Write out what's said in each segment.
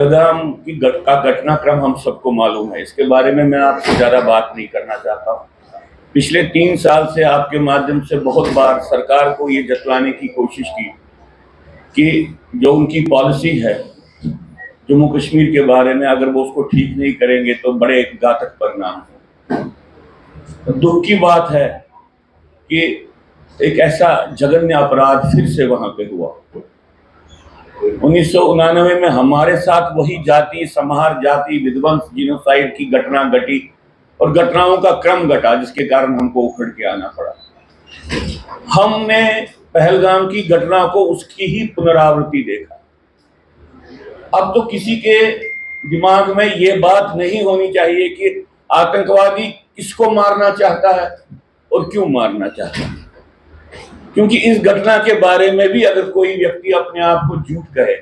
पहलगाम का घटनाक्रम हम सबको मालूम है। इसके बारे में मैं आपसे ज़्यादा बात नहीं करना चाहता हूँ। पिछले 3 साल से आपके माध्यम से बहुत बार सरकार को ये जतलाने की कोशिश की कि जो उनकी पॉलिसी है जम्मू कश्मीर के बारे में, अगर वो उसको ठीक नहीं करेंगे तो बड़े घातक परिणाम हैं। दुख की बात है कि एक ऐसा जघन्य अपराध फिर से वहां पे हुआ। 1999 में हमारे साथ वही जाति संहार, जाति विध्वंस, जीनोसाइड की घटना घटी और घटनाओं का क्रम घटा, जिसके कारण हमको उखड़ के आना पड़ा। हमने पहलगाम की घटना को उसकी ही पुनरावृत्ति देखा। अब तो किसी के दिमाग में ये बात नहीं होनी चाहिए कि आतंकवादी किसको मारना चाहता है और क्यों मारना चाहता है, क्योंकि इस घटना के बारे में भी अगर कोई व्यक्ति अपने आप को झूठ कहे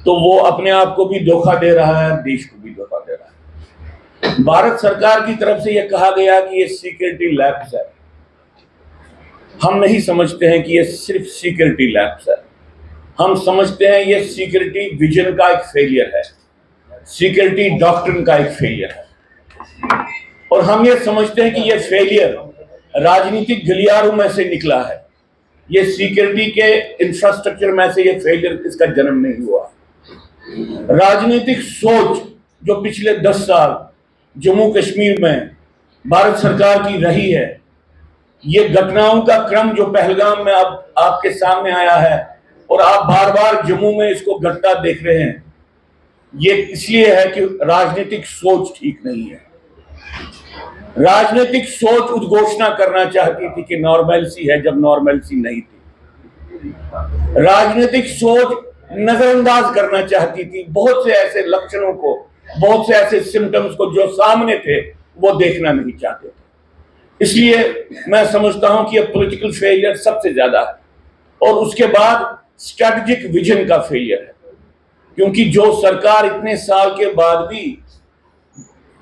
तो वो अपने आप को भी धोखा दे रहा है, देश को भी धोखा दे रहा है। भारत सरकार की तरफ से यह कहा गया कि ये सिक्योरिटी लैप्स है। हम नहीं समझते हैं कि ये सिर्फ सिक्योरिटी लैप्स है। हम समझते हैं ये सिक्योरिटी विजन का एक फेलियर है, सिक्योरिटी डॉक्ट्रिन का एक फेलियर है। और हम ये समझते हैं कि ये फेलियर राजनीतिक गलियारों में से निकला है। ये सिक्योरिटी के इंफ्रास्ट्रक्चर में से ये फेलियर, इसका जन्म नहीं हुआ। राजनीतिक सोच जो पिछले 10 साल जम्मू कश्मीर में भारत सरकार की रही है, ये घटनाओं का क्रम जो पहलगाम में अब आपके सामने आया है और आप बार बार जम्मू में इसको घटता देख रहे हैं, ये इसलिए है कि राजनीतिक सोच ठीक नहीं है। राजनीतिक सोच उद्घोषणा करना चाहती थी कि नॉर्मलसी है, जब नॉर्मलसी नहीं थी। राजनीतिक सोच नजरअंदाज करना चाहती थी बहुत से ऐसे लक्षणों को, बहुत से ऐसे सिम्टम्स को जो सामने थे, वो देखना नहीं चाहते थे। इसलिए मैं समझता हूं कि ये पॉलिटिकल फेलियर सबसे ज्यादा है और उसके बाद स्ट्रैटेजिक विजन का फेलियर है, क्योंकि जो सरकार इतने साल के बाद भी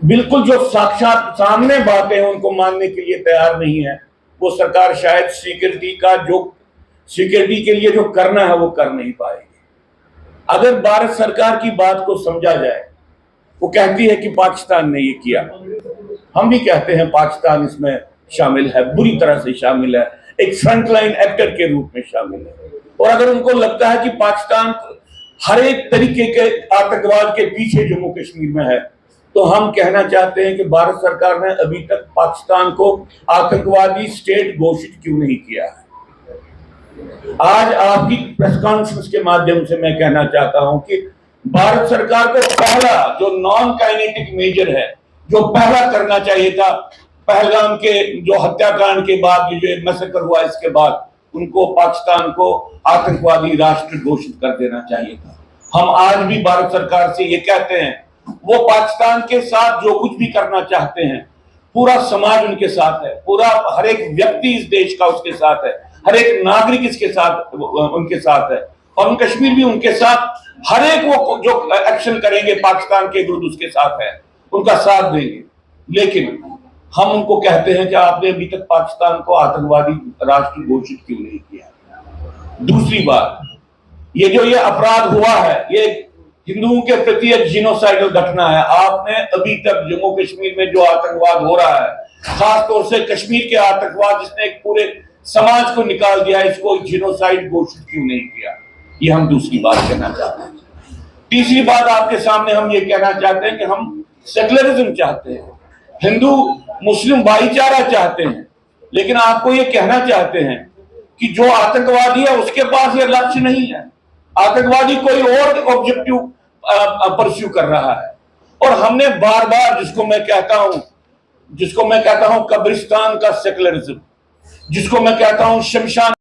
बिल्कुल जो साक्षात सामने बातें हैं उनको मानने के लिए तैयार नहीं है, वो सरकार शायद सिक्योरिटी के लिए जो करना है वो कर नहीं पाएगी। अगर भारत सरकार की बात को समझा जाए, वो कहती है कि पाकिस्तान ने ये किया, हम भी कहते हैं पाकिस्तान इसमें शामिल है, बुरी तरह से शामिल है, एक फ्रंटलाइन एक्टर के रूप में शामिल है। और अगर उनको लगता है कि पाकिस्तान हर एक तरीके के आतंकवाद के पीछे जम्मू कश्मीर में है, तो हम कहना चाहते हैं कि भारत सरकार ने अभी तक पाकिस्तान को आतंकवादी स्टेट घोषित क्यों नहीं किया है। आज आपकी प्रेस कॉन्फ्रेंस के माध्यम से मैं कहना चाहता हूं कि भारत सरकार को पहला जो नॉन काइनेटिक मेजर है, जो पहला करना चाहिए था, पहलगाम के जो हत्याकांड के बाद, जो मैसेकर हुआ इसके बाद, उनको पाकिस्तान को आतंकवादी राष्ट्र घोषित कर देना चाहिए था। हम आज भी भारत सरकार से ये कहते हैं, वो पाकिस्तान के साथ जो कुछ भी करना चाहते हैं, पूरा समाज उनके साथ है, पूरा हर एक व्यक्ति इस देश का उसके साथ है, हर एक नागरिक इसके साथ उनके साथ है, और कश्मीर भी उनके साथ, हर एक वो जो एक्शन करेंगे पाकिस्तान के विरुद्ध उसके साथ है, उनका साथ देंगे। लेकिन हम उनको कहते हैं कि आपने अभी तक पाकिस्तान को आतंकवादी राष्ट्र घोषित क्यों नहीं किया। दूसरी बात, ये अपराध हुआ है, ये हिंदुओं के प्रति एक जीनोसाइडल घटना है। आपने अभी तक जम्मू कश्मीर में जो आतंकवाद हो रहा है, खासतौर से कश्मीर के आतंकवाद जिसने एक पूरे समाज को निकाल दिया, इसको जीनोसाइड घोषित क्यों नहीं किया। ये हम दूसरी बात कहना चाहते हैं। तीसरी बात आपके सामने हम ये कहना चाहते हैं कि हम सेकुलरिज्म चाहते हैं, हिंदू मुस्लिम भाईचारा चाहते हैं, लेकिन आपको ये कहना चाहते हैं कि जो आतंकवादी है उसके पास ये लक्ष्य नहीं है। आतंकवादी कोई और ऑब्जेक्टिव परस्यू कर रहा है। और हमने बार बार, जिसको मैं कहता हूं कब्रिस्तान का सेकुलरिज्म, जिसको मैं कहता हूं शमशान